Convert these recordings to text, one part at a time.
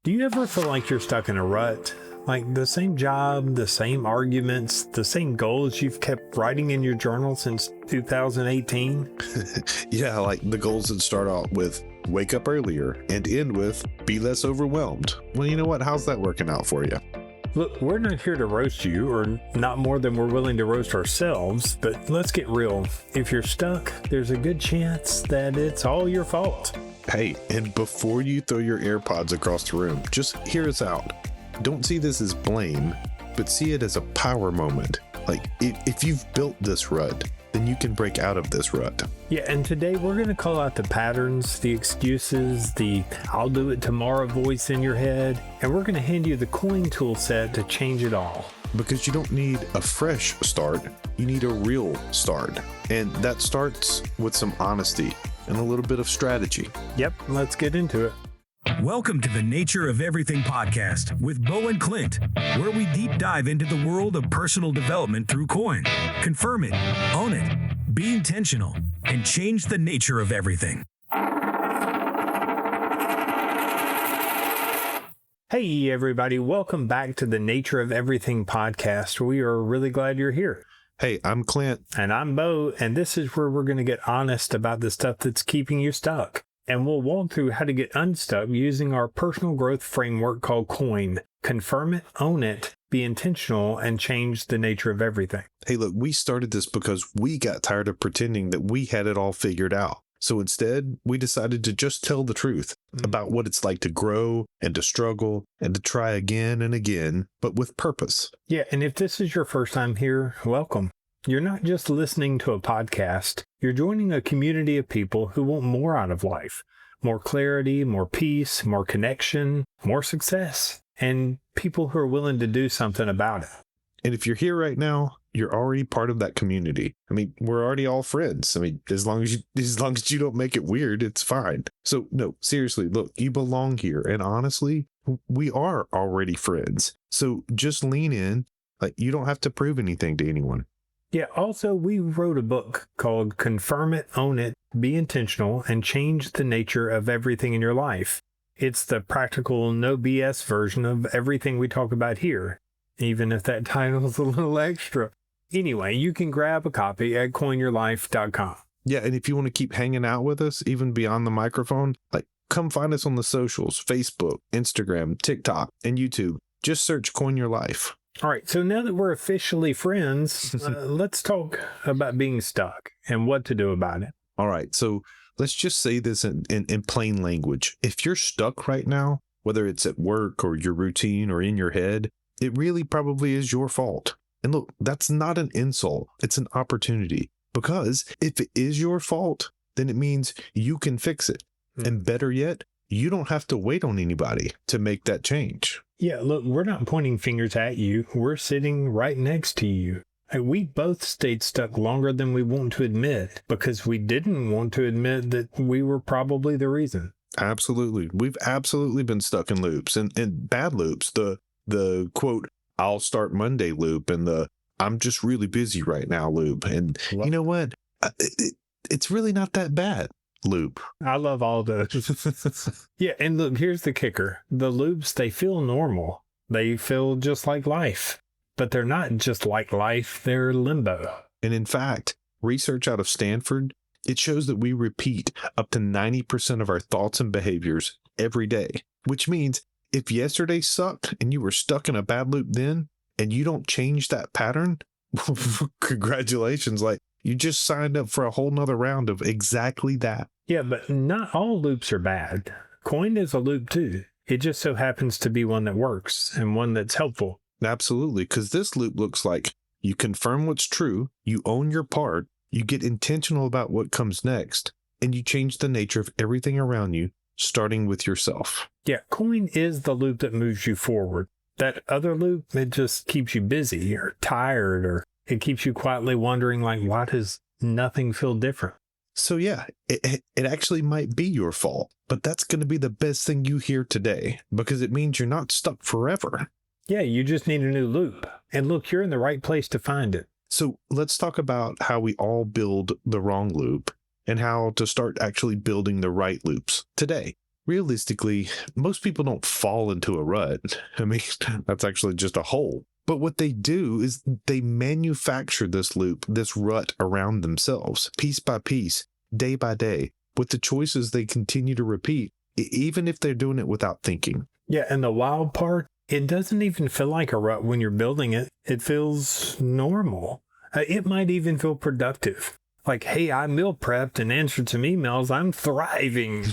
Do you ever feel like you're stuck in a rut? Like the same job, the same arguments, the same goals you've kept writing in your journal since 2018? Yeah, like the goals that start out with wake up earlier and end with be less overwhelmed. Well, you know what? How's that working out for you? Look, we're not here to roast you, or not more than we're willing to roast ourselves, but let's get real. If you're stuck, there's a good chance that it's all your fault. Hey, and before you throw your AirPods across the room, just hear us out. Don't see this as blame, but see it as a power moment. Like, if you've built this rut, then you can break out of this rut. Yeah, and today we're going to call out the patterns, the excuses, the I'll do it tomorrow voice in your head, and we're going to hand you the coin tool set to change it all. Because you don't need a fresh start, you need a real start. And that starts with some honesty and a little bit of strategy. Yep, let's get into it. Welcome to the Nature of Everything podcast with Bo and Clint, where we deep dive into the world of personal development through coin. Confirm it, own it, be intentional, and change the nature of everything. Hey everybody, welcome back to the Nature of Everything podcast. We are really glad you're here. Hey, I'm Clint. And I'm Bo, and this is where we're going to get honest about the stuff that's keeping you stuck. And we'll walk through how to get unstuck using our personal growth framework called COIN. Confirm it, own it, be intentional, and change the nature of everything. Hey, look, we started this because we got tired of pretending that we had it all figured out. So instead, we decided to just tell the truth about what it's like to grow and to struggle and to try again and again, but with purpose. Yeah, and if this is your first time here, welcome. You're not just listening to a podcast. You're joining a community of people who want more out of life. More clarity, more peace, more connection, more success, and people who are willing to do something about it. And if you're here right now, you're already part of that community. I mean, we're already all friends. I mean, as long as you don't make it weird, it's fine. So no, seriously, look, you belong here. And honestly, we are already friends. So just lean in. Like, you don't have to prove anything to anyone. Yeah, also, we wrote a book called Confirm It, Own It, Be Intentional, and Change the Nature of Everything in Your Life. It's the practical, no BS version of everything we talk about here, even if that title's a little extra. Anyway, you can grab a copy at coinyourlife.com. Yeah, and if you want to keep hanging out with us, even beyond the microphone, like, come find us on the socials, Facebook, Instagram, TikTok, and YouTube. Just search Coin Your Life. All right, so now that we're officially friends, let's talk about being stuck and what to do about it. All right, so let's just say this in plain language. If you're stuck right now, whether it's at work or your routine or in your head, it really probably is your fault. And look, that's not an insult. It's an opportunity. Because if it is your fault, then it means you can fix it. And better yet, you don't have to wait on anybody to make that change. Yeah, look, we're not pointing fingers at you. We're sitting right next to you. We both stayed stuck longer than we want to admit because we didn't want to admit that we were probably the reason. Absolutely. We've absolutely been stuck in loops and bad loops. The quote, I'll start Monday loop and the I'm just really busy right now loop. And you know what? It's really not that bad loop. I love all those. Yeah, and look, here's the kicker. The loops, they feel normal. They feel just like life. But they're not just like life, they're limbo. And in fact, research out of Stanford, it shows that we repeat up to 90% of our thoughts and behaviors every day. Which means if yesterday sucked and you were stuck in a bad loop then, and you don't change that pattern, congratulations, like you just signed up for a whole nother round of exactly that. Yeah, but not all loops are bad. Coin is a loop too. It just so happens to be one that works and one that's helpful. Absolutely, because this loop looks like you confirm what's true, you own your part, you get intentional about what comes next, and you change the nature of everything around you, starting with yourself. Yeah, coin is the loop that moves you forward. That other loop, it just keeps you busy or tired, or it keeps you quietly wondering, like, why does nothing feel different? So yeah, it actually might be your fault, but that's going to be the best thing you hear today because it means you're not stuck forever. Yeah, you just need a new loop. And look, you're in the right place to find it. So let's talk about how we all build the wrong loop and how to start actually building the right loops today. Realistically, most people don't fall into a rut. I mean, that's actually just a hole. But what they do is they manufacture this loop, this rut around themselves, piece by piece, day by day, with the choices they continue to repeat, even if they're doing it without thinking. Yeah, and the wild part, it doesn't even feel like a rut when you're building it. It feels normal. It might even feel productive. Like, hey, I meal prepped and answered some emails. I'm thriving.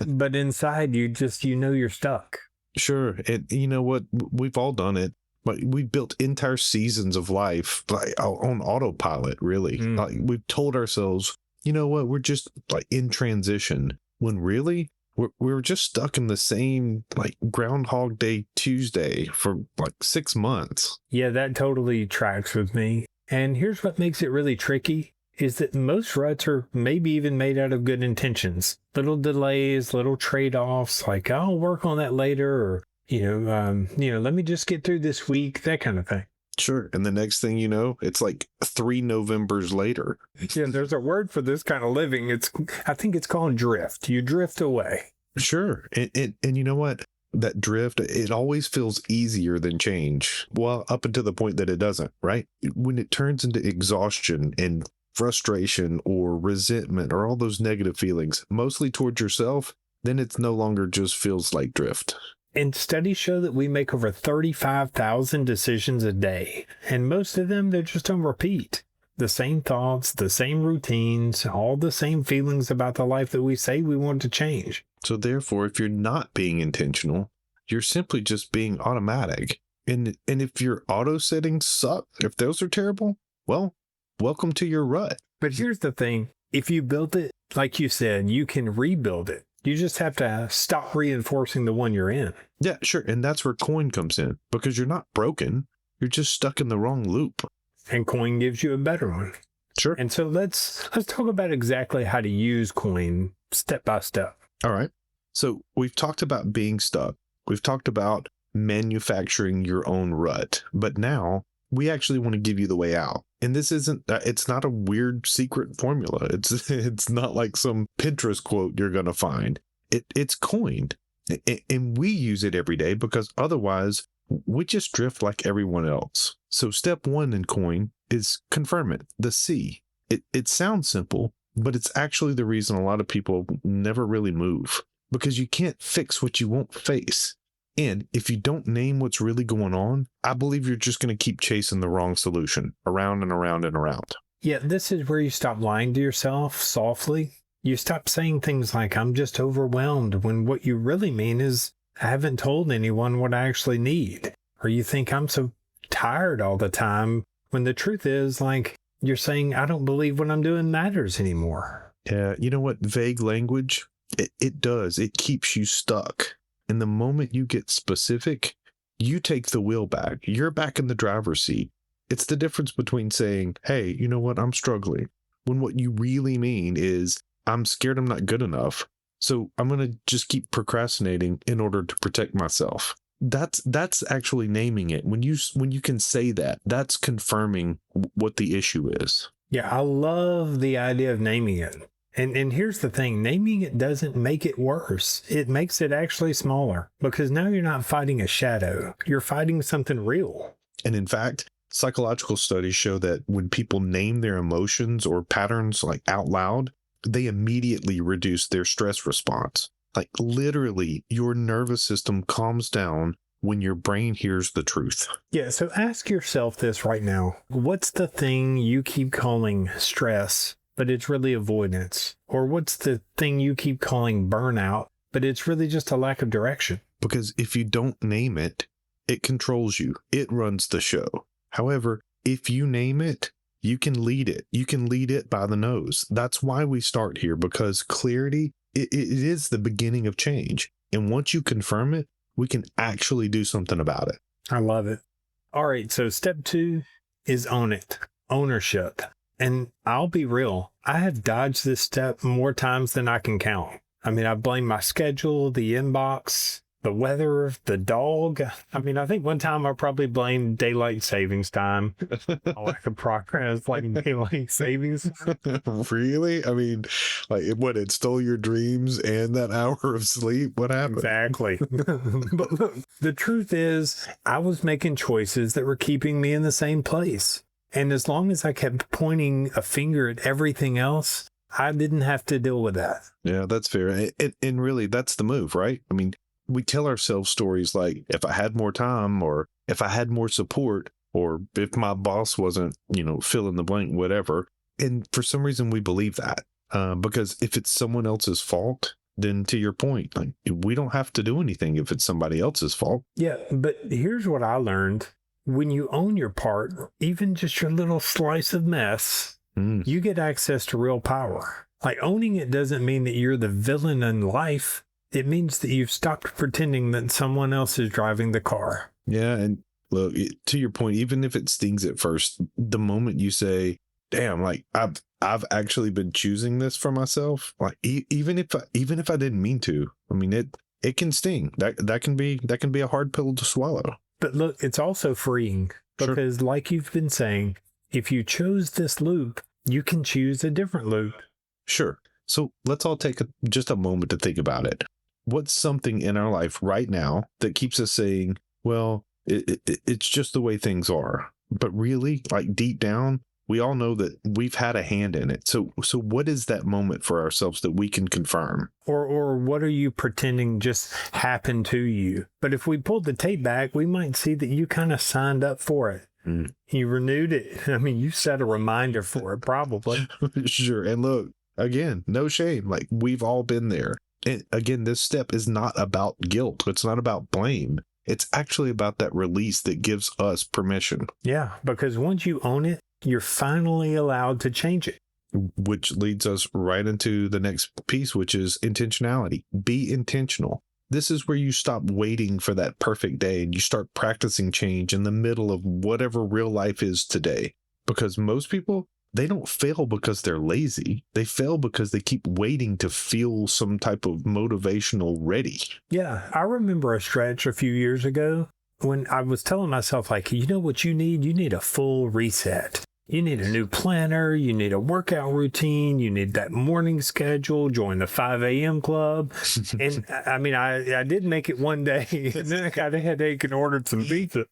But inside, you know you're stuck. Sure. And you know what? We've all done it. But we built entire seasons of life like on autopilot, really. Like we've told ourselves, you know what? We're just like in transition, when really we're just stuck in the same like Groundhog Day Tuesday for like 6 months. Yeah, that totally tracks with me. And here's what makes it really tricky is that most ruts are maybe even made out of good intentions. Little delays, little trade-offs, like I'll work on that later, or let me just get through this week, that kind of thing. Sure. And the next thing you know, it's like 3 Novembers later. Yeah, there's a word for this kind of living. I think it's called drift. You drift away. Sure. And you know what? That drift, it always feels easier than change. Well, up until the point that it doesn't, right? When it turns into exhaustion and frustration or resentment or all those negative feelings, mostly towards yourself, then it's no longer just feels like drift. And studies show that we make over 35,000 decisions a day. And most of them, they're just on repeat. The same thoughts, the same routines, all the same feelings about the life that we say we want to change. So therefore, if you're not being intentional, you're simply just being automatic. And if your auto settings suck, if those are terrible, well, welcome to your rut. But here's the thing. If you build it, like you said, you can rebuild it. You just have to stop reinforcing the one you're in. Yeah, sure. And that's where Coin comes in, because you're not broken. You're just stuck in the wrong loop. And Coin gives you a better one. Sure. And so let's talk about exactly how to use Coin step by step. All right. So we've talked about being stuck. We've talked about manufacturing your own rut. But now we actually want to give you the way out. And this isn't, it's not a weird secret formula. It's not like some Pinterest quote you're going to find. It's coined. And we use it every day because otherwise we just drift like everyone else. So step 1 in Coin is confirm it, the C. It sounds simple, but it's actually the reason a lot of people never really move, because you can't fix what you won't face. And if you don't name what's really going on, I believe you're just going to keep chasing the wrong solution around and around and around. Yeah, this is where you stop lying to yourself softly. You stop saying things like, I'm just overwhelmed, when what you really mean is, I haven't told anyone what I actually need. Or you think I'm so tired all the time, when the truth is, like, you're saying, I don't believe what I'm doing matters anymore. Yeah, you know what? Vague language, it does. It keeps you stuck. And the moment you get specific, you take the wheel back. You're back in the driver's seat. It's the difference between saying, hey, you know what? I'm struggling, when what you really mean is, I'm scared I'm not good enough, so I'm going to just keep procrastinating in order to protect myself. That's actually naming it. When you can say that, that's confirming what the issue is. Yeah, I love the idea of naming it. And here's the thing, naming it doesn't make it worse. It makes it actually smaller, because now you're not fighting a shadow. You're fighting something real. And in fact, psychological studies show that when people name their emotions or patterns like out loud, they immediately reduce their stress response. Like literally, your nervous system calms down when your brain hears the truth. Yeah, so ask yourself this right now. What's the thing you keep calling stress, but it's really avoidance? Or what's the thing you keep calling burnout, but it's really just a lack of direction? Because if you don't name it, it controls you. It runs the show. However, if you name it, you can lead it. You can lead it by the nose. That's why we start here, because clarity, it is the beginning of change. And once you confirm it, we can actually do something about it. I love it. All right, so step 2 is own it. Ownership. And I'll be real, I have dodged this step more times than I can count. I mean, I blame my schedule, the inbox, the weather, the dog. I mean, I think one time I probably blamed daylight savings time. A lack of progress, like daylight savings. Really? I mean, like what, it stole your dreams and that hour of sleep? What happened? Exactly. But look, the truth is, I was making choices that were keeping me in the same place. And as long as I kept pointing a finger at everything else, I didn't have to deal with that. Yeah, that's fair. And really, that's the move, right? I mean, we tell ourselves stories like, if I had more time, or if I had more support, or if my boss wasn't, fill in the blank, whatever. And for some reason, we believe that because if it's someone else's fault, then to your point, like, we don't have to do anything if it's somebody else's fault. Yeah, but here's what I learned. When you own your part, even just your little slice of mess, you get access to real power. Like, owning it doesn't mean that you're the villain in life. It means that you've stopped pretending that someone else is driving the car. Yeah, and look, to your point, even if it stings at first, the moment you say, damn, like I've actually been choosing this for myself, like even if I didn't mean to, I mean, it can sting. That can be a hard pill to swallow. But look, it's also freeing because, sure, like you've been saying, if you chose this loop, you can choose a different loop. Sure. So let's all take just a moment to think about it. What's something in our life right now that keeps us saying, well, it's just the way things are? But really, like deep down, we all know that we've had a hand in it. So what is that moment for ourselves that we can confirm? Or what are you pretending just happened to you? But if we pulled the tape back, we might see that you kind of signed up for it. You renewed it. I mean, you set a reminder for it, probably. Sure. And look, again, no shame. Like, we've all been there. And again, this step is not about guilt. It's not about blame. It's actually about that release that gives us permission. Yeah, because once you own it, you're finally allowed to change it. Which leads us right into the next piece, which is intentionality. Be intentional. This is where you stop waiting for that perfect day and you start practicing change in the middle of whatever real life is today. Because most people, they don't fail because they're lazy. They fail because they keep waiting to feel some type of motivational ready. Yeah, I remember a stretch a few years ago when I was telling myself, like, you know what you need? You need a full reset. You need a new planner. You need a workout routine. You need that morning schedule. Join the 5 a.m. club. And I mean, I did make it one day, and then I got a headache and ordered some pizza.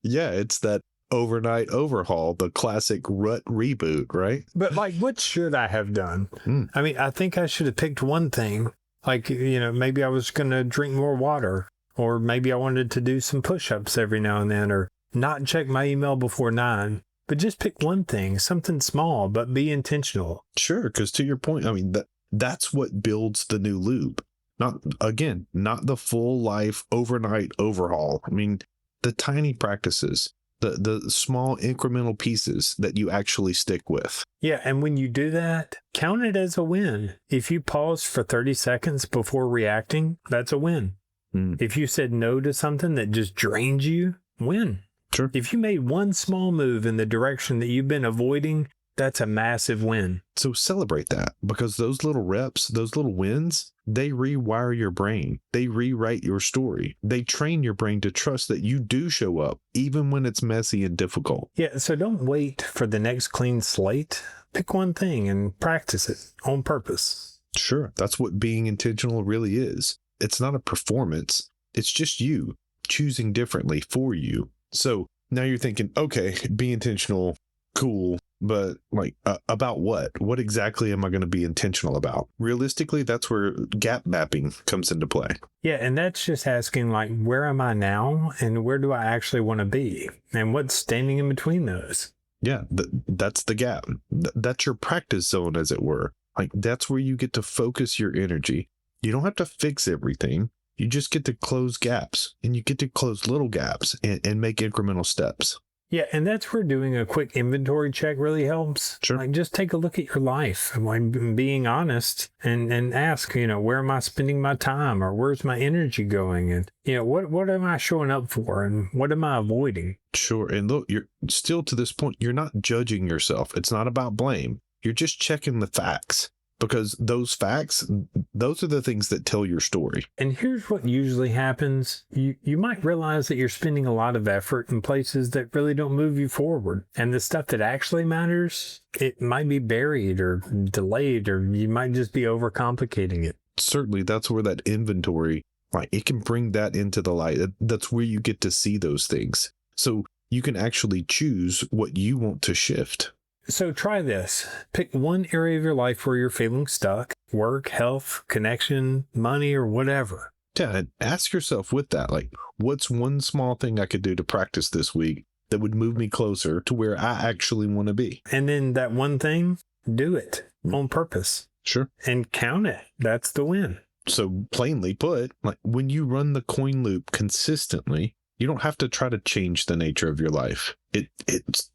Yeah, it's that overnight overhaul, the classic rut reboot, right? But like, what should I have done? I mean, I think I should have picked one thing. Like, maybe I was going to drink more water, or maybe I wanted to do some push-ups every now and then, or not check my email before 9. But just pick one thing, something small, but be intentional. Sure, because to your point, I mean, that's what builds the new loop. Not the full life overnight overhaul. I mean, the tiny practices, the small incremental pieces that you actually stick with. Yeah, and when you do that, count it as a win. If you pause for 30 seconds before reacting, that's a win. If you said no to something that just drains you, win. Sure. If you made one small move in the direction that you've been avoiding, that's a massive win. So celebrate that, because those little reps, those little wins, they rewire your brain. They rewrite your story. They train your brain to trust that you do show up, even when it's messy and difficult. Yeah, so don't wait for the next clean slate. Pick one thing and practice it on purpose. Sure. That's what being intentional really is. It's not a performance. It's just you choosing differently for you. So now you're thinking, okay, be intentional, cool, but like about what? What exactly am I going to be intentional about? Realistically, that's where gap mapping comes into play. Yeah, and that's just asking, like, where am I now and where do I actually want to be? And what's standing in between those? Yeah, that's the gap. That's your practice zone, as it were. Like, that's where you get to focus your energy. You don't have to fix everything. You just get to close gaps, and you get to close little gaps and make incremental steps. Yeah, and that's where doing a quick inventory check really helps. Sure. Like, just take a look at your life and like being honest and ask, where am I spending my time, or where's my energy going? And, what am I showing up for, and what am I avoiding? Sure. And look, you're still, to this point, you're not judging yourself. It's not about blame. You're just checking the facts. because those facts, those are the things that tell your story. And here's what usually happens. You might realize that you're spending a lot of effort in places that really don't move you forward. And the stuff that actually matters, it might be buried or delayed, or you might just be overcomplicating it. Certainly, that's where that inventory, like, it can bring that into the light. That's where you get to see those things. So you can actually choose what you want to shift. So try this. Pick one area of your life where you're feeling stuck: work, health, connection, money, or whatever. Yeah, and ask yourself with that, like, what's one small thing I could do to practice this week that would move me closer to where I actually want to be? And then that one thing, do it on purpose. Sure. And count it. That's the win. So plainly put, like, when you run the coin loop consistently, you don't have to try to change the nature of your life. It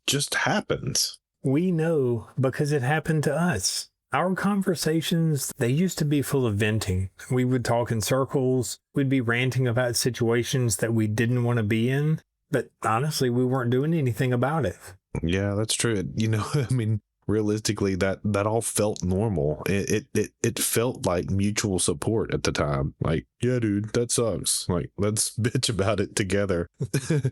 just happens. We know because it happened to us. Our conversations, they used to be full of venting. We would talk in circles. We'd be ranting about situations that we didn't want to be in. But honestly, we weren't doing anything about it. Yeah, that's true. I mean, realistically, that all felt normal. It felt like mutual support at the time. Like, yeah, dude, that sucks. Like, let's bitch about it together.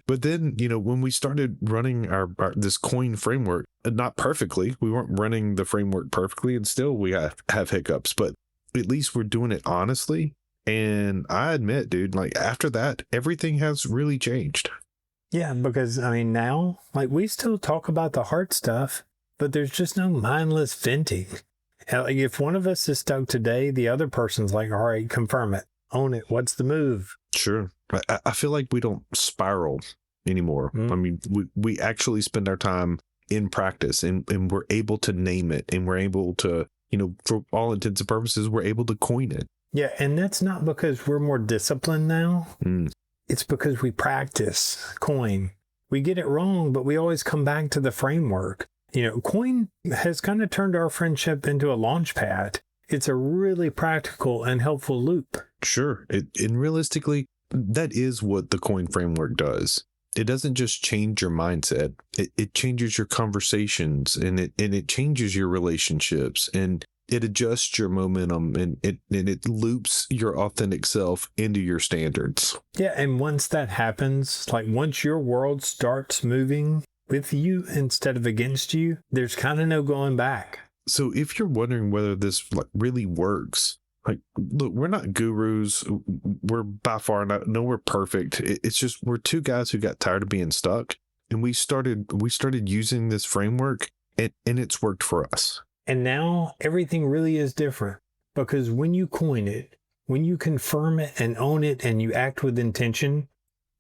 But then, when we started running our this coin framework, not perfectly, we weren't running the framework perfectly, and still we have hiccups, but at least we're doing it honestly. And I admit, dude, like, after that, everything has really changed. Yeah, because now, like, we still talk about the hard stuff, but there's just no mindless venting. Like, if one of us is stuck today, the other person's like, all right, confirm it, own it. What's the move? Sure. I feel like we don't spiral anymore. I mean, we actually spend our time in practice, and we're able to name it, and we're able to, for all intents and purposes, we're able to coin it. Yeah, and that's not because we're more disciplined now. It's because we practice coin. We get it wrong, but we always come back to the framework. Coin has kind of turned our friendship into a launch pad. It's a really practical and helpful loop. Sure. And realistically, that is what the coin framework does. It doesn't just change your mindset. It changes your conversations, and it changes your relationships, and it adjusts your momentum, and it loops your authentic self into your standards. Yeah, and once that happens, like, once your world starts moving with you instead of against you, there's kind of no going back. So if you're wondering whether this really works, like, look, we're not gurus. We're by far not, no, we're perfect. It's just, we're two guys who got tired of being stuck, and we started using this framework, and it's worked for us. And now everything really is different, because when you coin it, when you confirm it and own it, and you act with intention,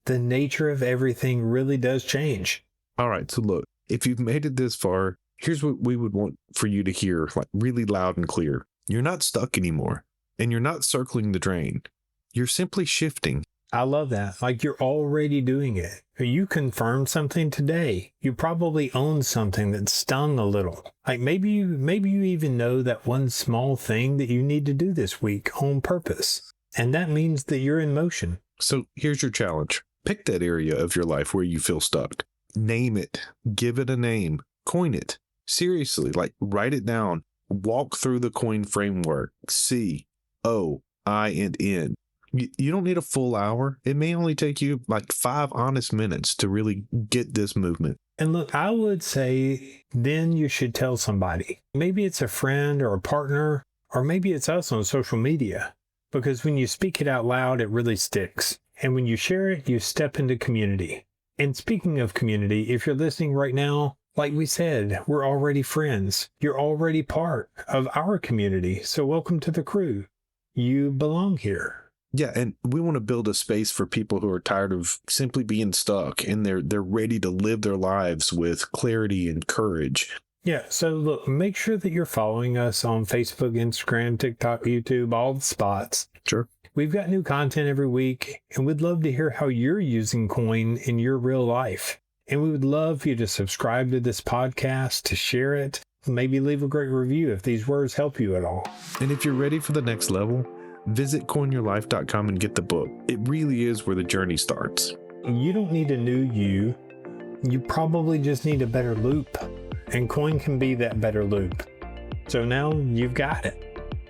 the nature of everything really does change. All right. So look, if you've made it this far, here's what we would want for you to hear, like, really loud and clear. You're not stuck anymore, and you're not circling the drain. You're simply shifting. I love that. Like, you're already doing it. You confirmed something today. You probably own something that stung a little. Like, maybe you even know that one small thing that you need to do this week on purpose. And that means that you're in motion. So here's your challenge. Pick that area of your life where you feel stuck. Name it. Give it a name. Coin it. Seriously, like, write it down. Walk through the coin framework. C, O, I, and N. You don't need a full hour. It may only take you like 5 honest minutes to really get this movement. And look, I would say then you should tell somebody. Maybe it's a friend or a partner, or maybe it's us on social media. Because when you speak it out loud, it really sticks. And when you share it, you step into community. And speaking of community, if you're listening right now, like we said, we're already friends. You're already part of our community. So welcome to the crew. You belong here. Yeah, and we want to build a space for people who are tired of simply being stuck, and they're ready to live their lives with clarity and courage. Yeah, so look, make sure that you're following us on Facebook, Instagram, TikTok, YouTube, all the spots. Sure. We've got new content every week, and we'd love to hear how you're using coin in your real life. And we would love for you to subscribe to this podcast, to share it, maybe leave a great review if these words help you at all. And if you're ready for the next level, visit coinyourlife.com and get the book. It really is where the journey starts. You don't need a new you. You probably just need a better loop. And coin can be that better loop. So now you've got it.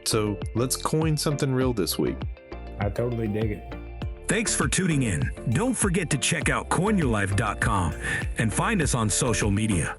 So let's coin something real this week. I totally dig it. Thanks for tuning in. Don't forget to check out coinyourlife.com and find us on social media.